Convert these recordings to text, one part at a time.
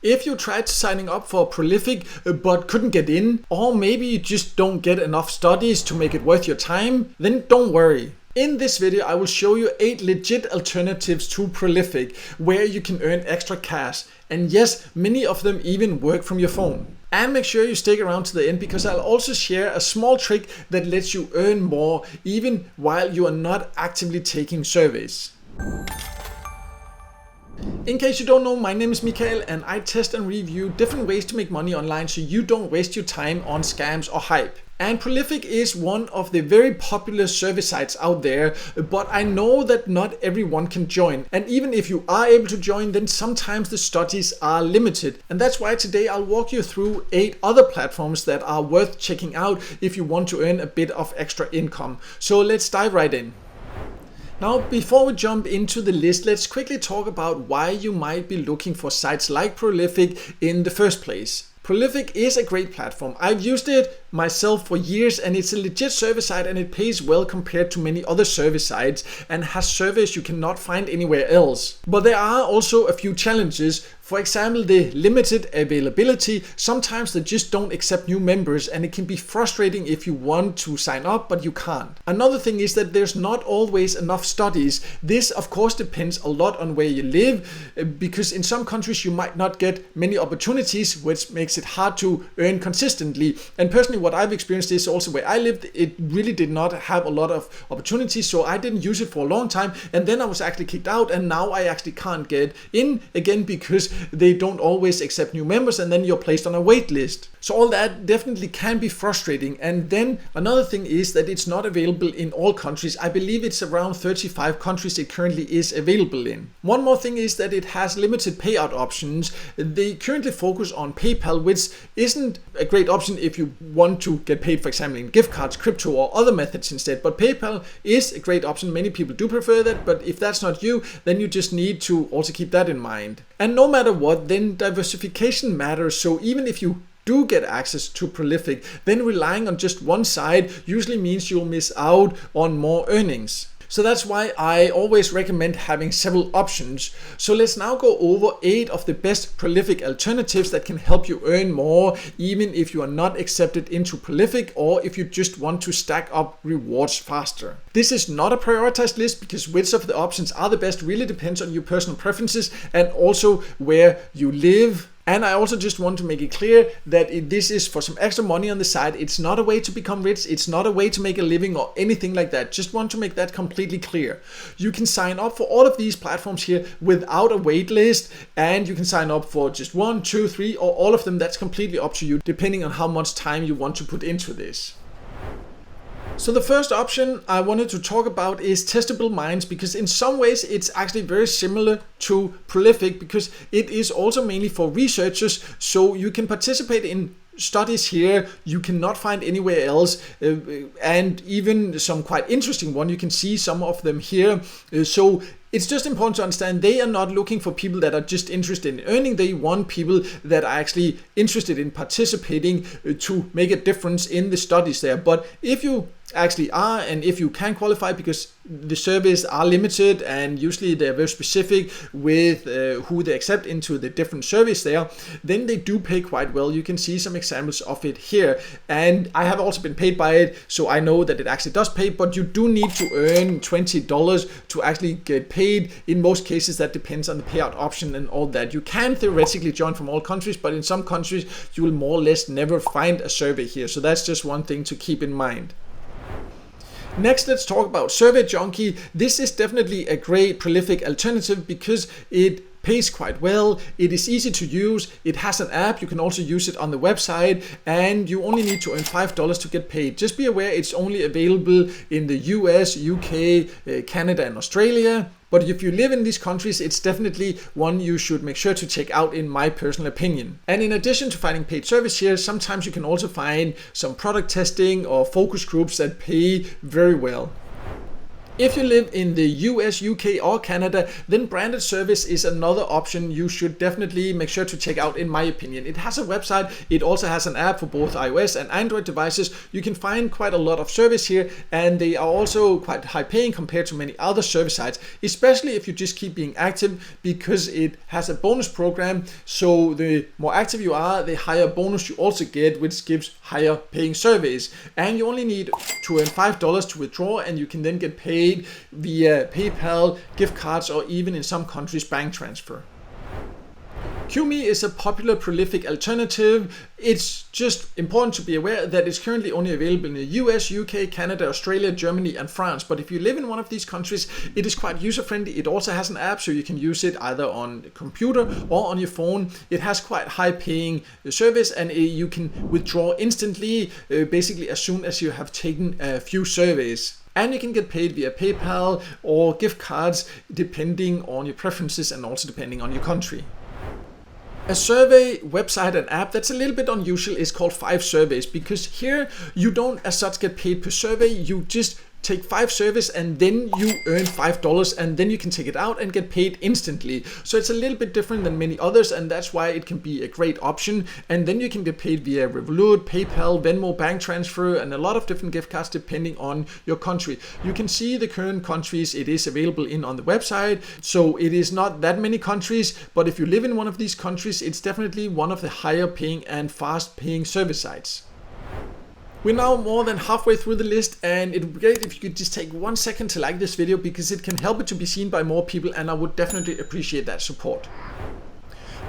If you tried signing up for Prolific but couldn't get in, or maybe you just don't get enough studies to make it worth your time, then don't worry. In this video, I will show you 8 legit alternatives to Prolific where you can earn extra cash. And yes, many of them even work from your phone. And make sure you stick around to the end because I'll also share a small trick that lets you earn more even while you are not actively taking surveys. In case you don't know, my name is Mikael and I test and review different ways to make money online so you don't waste your time on scams or hype. And Prolific is one of the very popular survey sites out there, but I know that not everyone can join. And even if you are able to join, then sometimes the studies are limited. And that's why today I'll walk you through 8 other platforms that are worth checking out if you want to earn a bit of extra income. So let's dive right in. Now, before we jump into the list, let's quickly talk about why you might be looking for sites like Prolific in the first place. Prolific is a great platform. I've used it myself for years and it's a legit survey site and it pays well compared to many other survey sites and has surveys you cannot find anywhere else. But there are also a few challenges. For example, the limited availability. Sometimes they just don't accept new members and it can be frustrating if you want to sign up but you can't. Another thing is that there's not always enough studies. This of course depends a lot on where you live because in some countries you might not get many opportunities, which makes it hard to earn consistently. And personally what I've experienced is also where I lived, it really did not have a lot of opportunities, so I didn't use it for a long time and then I was actually kicked out and now I actually can't get in again because they don't always accept new members and then you're placed on a wait list. So all that definitely can be frustrating. And then another thing is that it's not available in all countries. I believe it's around 35 countries it currently is available in. One more thing is that it has limited payout options. They currently focus on PayPal, which isn't a great option if you want to get paid, for example, in gift cards, crypto or other methods instead. But PayPal is a great option. Many people do prefer that, but if that's not you, then you just need to also keep that in mind. And no matter what, then diversification matters. So even if you do get access to Prolific, then relying on just one side usually means you'll miss out on more earnings. So that's why I always recommend having several options. So let's now go over 8 of the best Prolific alternatives that can help you earn more even if you are not accepted into Prolific or if you just want to stack up rewards faster. This is not a prioritized list because which of the options are the best really depends on your personal preferences and also where you live. And I also just want to make it clear that this is for some extra money on the side. It's not a way to become rich. It's not a way to make a living or anything like that. Just want to make that completely clear. You can sign up for all of these platforms here without a wait list, and you can sign up for just 1, 2, 3, or all of them. That's completely up to you, depending on how much time you want to put into this. So the first option I wanted to talk about is Testable Minds because in some ways it's actually very similar to Prolific because it is also mainly for researchers, so you can participate in studies here you cannot find anywhere else, and even some quite interesting one. You can see some of them here. So it's just important to understand they are not looking for people that are just interested in earning. They want people that are actually interested in participating to make a difference in the studies there. But if you actually are and if you can qualify, because the surveys are limited and usually they're very specific with who they accept into the different surveys there, then they do pay quite well. You can see some examples of it here, and I have also been paid by it, so I know that it actually does pay, but you do need to earn $20 to actually get paid. In most cases that depends on the payout option and all that. You can theoretically join from all countries, but in some countries you will more or less never find a survey here, so that's just one thing to keep in mind. Next, let's talk about Survey Junkie. This is definitely a great Prolific alternative because it pays quite well, it is easy to use, it has an app, you can also use it on the website, and you only need to earn $5 to get paid. Just be aware it's only available in the US, UK, Canada and Australia. But if you live in these countries, it's definitely one you should make sure to check out in my personal opinion. And in addition to finding paid service here, sometimes you can also find some product testing or focus groups that pay very well. If you live in the US, UK or Canada, then Branded Service is another option you should definitely make sure to check out in my opinion. It has a website, it also has an app for both iOS and Android devices. You can find quite a lot of service here, and they are also quite high paying compared to many other service sites, especially if you just keep being active, because it has a bonus program. So the more active you are, the higher bonus you also get, which gives higher paying surveys. And you only need to earn $5 to withdraw, and you can then get paid via PayPal, gift cards, or even in some countries bank transfer. QMe is a popular Prolific alternative. It's just important to be aware that it's currently only available in the US, UK, Canada, Australia, Germany and France. But if you live in one of these countries, it is quite user friendly. It also has an app, so you can use it either on a computer or on your phone. It has quite high paying service, and you can withdraw instantly, basically as soon as you have taken a few surveys. And you can get paid via PayPal or gift cards depending on your preferences and also depending on your country. A survey website and app that's a little bit unusual is called 5surveys, because here you don't as such get paid per survey. You just take 5 surveys and then you earn $5, and then you can take it out and get paid instantly. So it's a little bit different than many others, and that's why it can be a great option. And then you can get paid via Revolut, PayPal, Venmo, bank transfer, and a lot of different gift cards depending on your country. You can see the current countries it is available in on the website. So it is not that many countries, but if you live in one of these countries, it's definitely one of the higher paying and fast paying service sites. We're now more than halfway through the list, and it would be great if you could just take 1 second to like this video, because it can help it to be seen by more people, and I would definitely appreciate that support.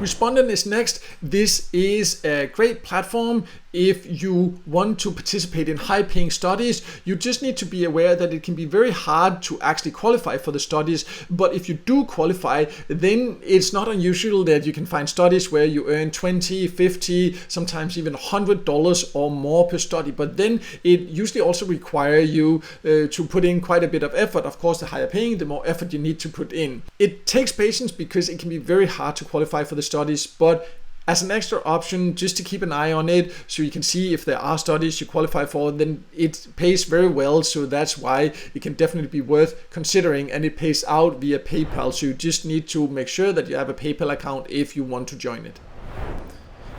Respondent is next. This is a great platform if you want to participate in high-paying studies. You just need to be aware that it can be very hard to actually qualify for the studies, but if you do qualify, then it's not unusual that you can find studies where you earn $20, $50, sometimes even $100 or more per study, but then it usually also requires you to put in quite a bit of effort. Of course, the higher paying, the more effort you need to put in. It takes patience because it can be very hard to qualify for the studies, but as an extra option, just to keep an eye on it so you can see if there are studies you qualify for, then it pays very well. So that's why it can definitely be worth considering, and it pays out via PayPal. So you just need to make sure that you have a PayPal account if you want to join it.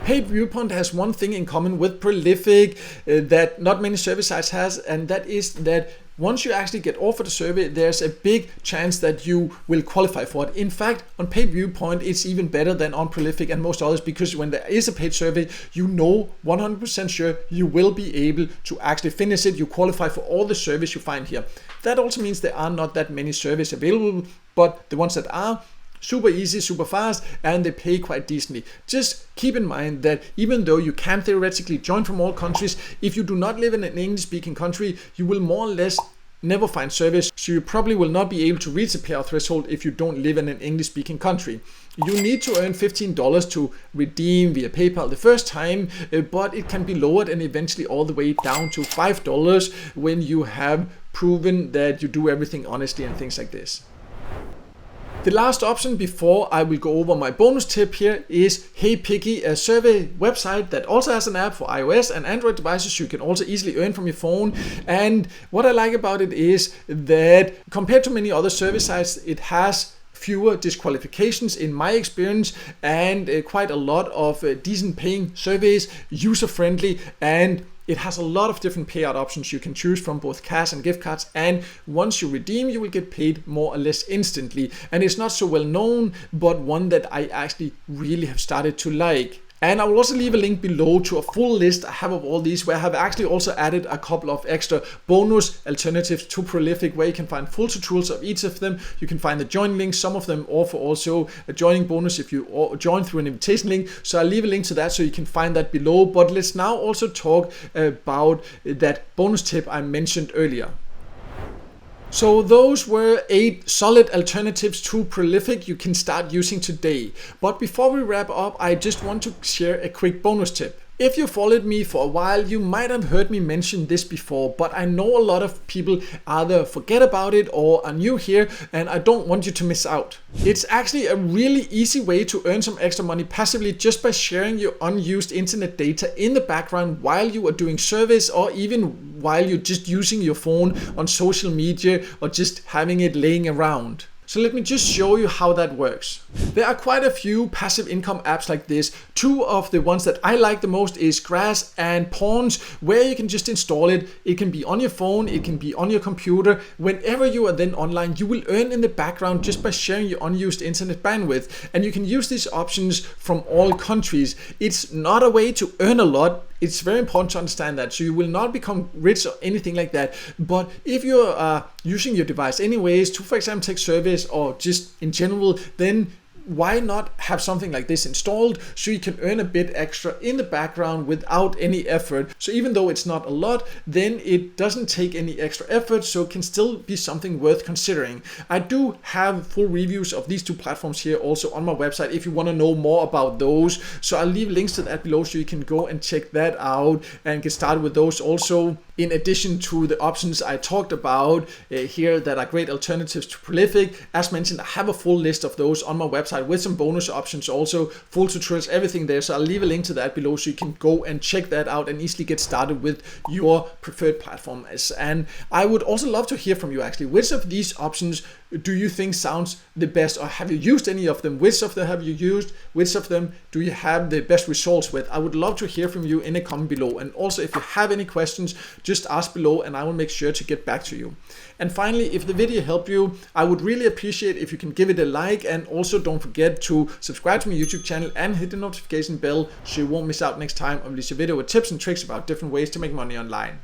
Paid Viewpoint has one thing in common with Prolific that not many service sites has, and that is that once you actually get offered a survey, there's a big chance that you will qualify for it. In fact, on Paid Viewpoint, it's even better than on Prolific and most others, because when there is a paid survey, you know 100% sure you will be able to actually finish it. You qualify for all the surveys you find here. That also means there are not that many surveys available, but the ones that are, super easy, super fast, and they pay quite decently. Just keep in mind that even though you can theoretically join from all countries, if you do not live in an English-speaking country, you will more or less never find service. So you probably will not be able to reach the payout threshold if you don't live in an English-speaking country. You need to earn $15 to redeem via PayPal the first time, but it can be lowered and eventually all the way down to $5 when you have proven that you do everything honestly and things like this. The last option before I will go over my bonus tip here is HeyPicky, a survey website that also has an app for iOS and Android devices. You can also easily earn from your phone. And what I like about it is that compared to many other survey sites, it has fewer disqualifications in my experience, and quite a lot of decent paying surveys, user friendly, and it has a lot of different payout options you can choose from, both cash and gift cards, and once you redeem you will get paid more or less instantly. And it's not so well known, but one that I actually really have started to like. And I will also leave a link below to a full list I have of all these, where I have actually also added a couple of extra bonus alternatives to Prolific, where you can find full tutorials of each of them. You can find the join link. Some of them offer also a joining bonus if you join through an invitation link. So I'll leave a link to that so you can find that below. But let's now also talk about that bonus tip I mentioned earlier. So those were 8 solid alternatives to Prolific you can start using today. But before we wrap up, I just want to share a quick bonus tip. If you followed me for a while, you might have heard me mention this before, but I know a lot of people either forget about it or are new here, and I don't want you to miss out. It's actually a really easy way to earn some extra money passively just by sharing your unused internet data in the background while you are doing service, or even while you're just using your phone on social media or just having it laying around. So let me just show you how that works. There are quite a few passive income apps like this. Two of the ones that I like the most is Grass and Pawns, where you can just install it. It can be on your phone, it can be on your computer. Whenever you are then online, you will earn in the background just by sharing your unused internet bandwidth. And you can use these options from all countries. It's not a way to earn a lot. It's very important to understand that. So you will not become rich or anything like that. But if you're using your device anyways to, for example, take service or just in general, then why not have something like this installed so you can earn a bit extra in the background without any effort. So even though it's not a lot, then it doesn't take any extra effort, so it can still be something worth considering. I do have full reviews of these two platforms here also on my website if you want to know more about those. So I'll leave links to that below so you can go and check that out and get started with those also. In addition to the options I talked about here that are great alternatives to Prolific, as mentioned, I have a full list of those on my website with some bonus options also, full tutorials, everything there. So I'll leave a link to that below so you can go and check that out and easily get started with your preferred platform. And I would also love to hear from you actually. Which of these options do you think sounds the best, or have you used any of them? Which of them have you used? Which of them do you have the best results with? I would love to hear from you in a comment below. And also, if you have any questions, just ask below and I will make sure to get back to you. And finally, if the video helped you, I would really appreciate if you can give it a like, and also don't forget to subscribe to my YouTube channel and hit the notification bell so you won't miss out next time I release a video with tips and tricks about different ways to make money online.